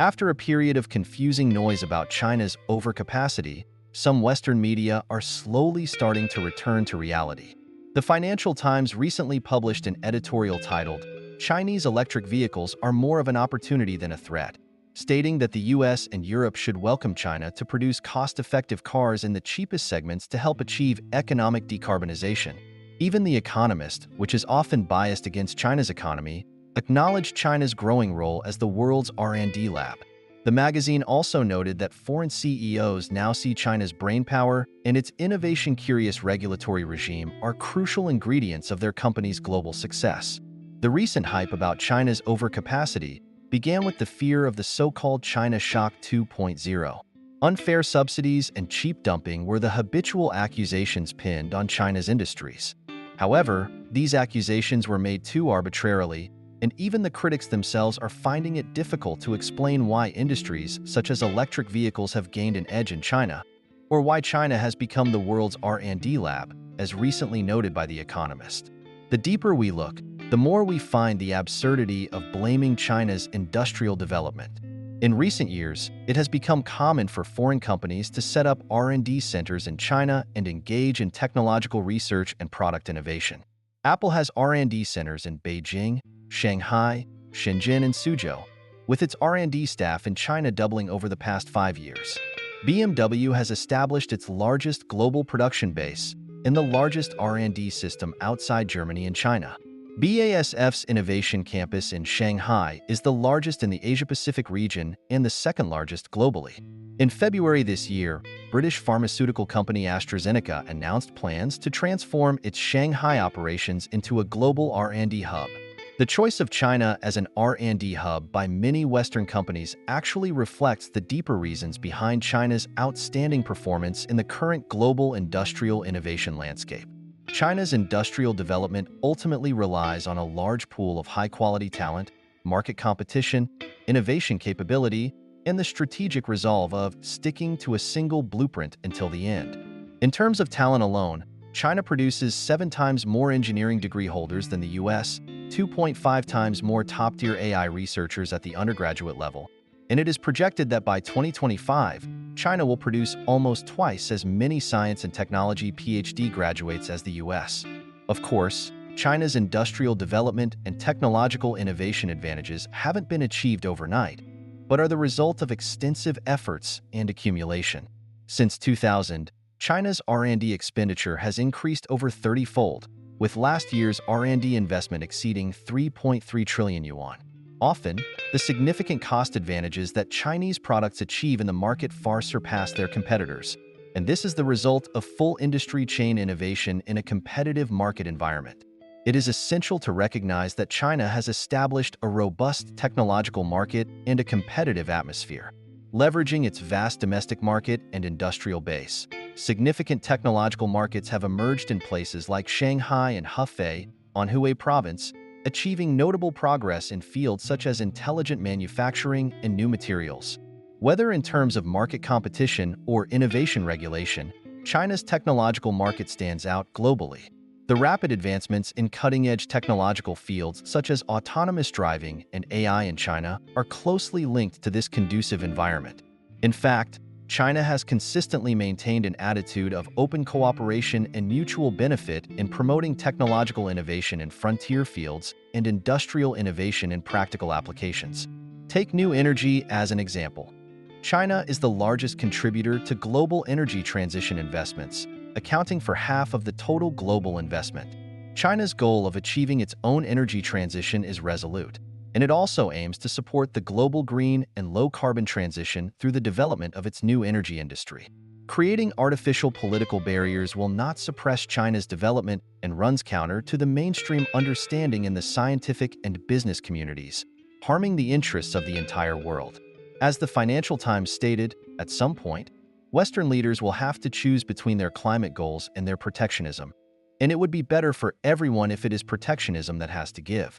After a period of confusing noise about China's overcapacity, some Western media are slowly starting to return to reality. The Financial Times recently published an editorial titled, "Chinese Electric Vehicles Are More of an Opportunity Than a Threat," stating that the US and Europe should welcome China to produce cost-effective cars in the cheapest segments to help achieve economic decarbonization. Even The Economist, which is often biased against China's economy, acknowledged China's growing role as the world's R&D lab. The magazine also noted that foreign CEOs now see China's brainpower and its innovation-curious regulatory regime are crucial ingredients of their company's global success. The recent hype about China's overcapacity began with the fear of the so-called China Shock 2.0. Unfair subsidies and cheap dumping were the habitual accusations pinned on China's industries. However, these accusations were made too arbitrarily, and even the critics themselves are finding it difficult to explain why industries such as electric vehicles have gained an edge in China, or why China has become the world's R&D lab, as recently noted by The Economist. The deeper we look, the more we find the absurdity of blaming China's industrial development. In recent years, it has become common for foreign companies to set up R&D centers in China and engage in technological research and product innovation. Apple has R&D centers in Beijing, Shanghai, Shenzhen, and Suzhou, with its R&D staff in China doubling over the past 5 years. BMW has established its largest global production base and the largest R&D system outside Germany and China. BASF's Innovation Campus in Shanghai is the largest in the Asia-Pacific region and the second largest globally. In February this year, British pharmaceutical company Astro Genica announced plans to transform its Shanghai operations into a global R&D hub. The choice of China as an R&D hub by many Western companies actually reflects the deeper reasons behind China's outstanding performance in the current global industrial innovation landscape. China's industrial development ultimately relies on a large pool of high-quality talent, market competition, innovation capability, and the strategic resolve of sticking to a single blueprint until the end. In terms of talent alone, China produces 7 times more engineering degree holders than the US, 2.5 times more top-tier AI researchers at the undergraduate level, and it is projected that by 2025, China will produce almost twice as many science and technology PhD graduates as the US. Of course, China's industrial development and technological innovation advantages haven't been achieved overnight, but are the result of extensive efforts and accumulation. Since 2000, China's R&D expenditure has increased over 30-fold, with last year's R&D investment exceeding 3.3 trillion yuan. Often, the significant cost advantages that Chinese products achieve in the market far surpass their competitors, and this is the result of full industry chain innovation in a competitive market environment. It is essential to recognize that China has established a robust technological market and a competitive atmosphere. Leveraging its vast domestic market and industrial base, significant technological markets have emerged in places like Shanghai and Hefei, Anhui Province, achieving notable progress in fields such as intelligent manufacturing and new materials. Whether in terms of market competition or innovation regulation, China's technological market stands out globally. The rapid advancements in cutting-edge technological fields such as autonomous driving and AI in China are closely linked to this conducive environment. In fact, China has consistently maintained an attitude of open cooperation and mutual benefit in promoting technological innovation in frontier fields and industrial innovation in practical applications. Take new energy as an example. China is the largest contributor to global energy transition investments, accounting for half of the total global investment. China's goal of achieving its own energy transition is resolute, and it also aims to support the global green and low-carbon transition through the development of its new energy industry. Creating artificial political barriers will not suppress China's development and runs counter to the mainstream understanding in the scientific and business communities, harming the interests of the entire world. As the Financial Times stated, at some point, Western leaders will have to choose between their climate goals and their protectionism, and it would be better for everyone if it is protectionism that has to give.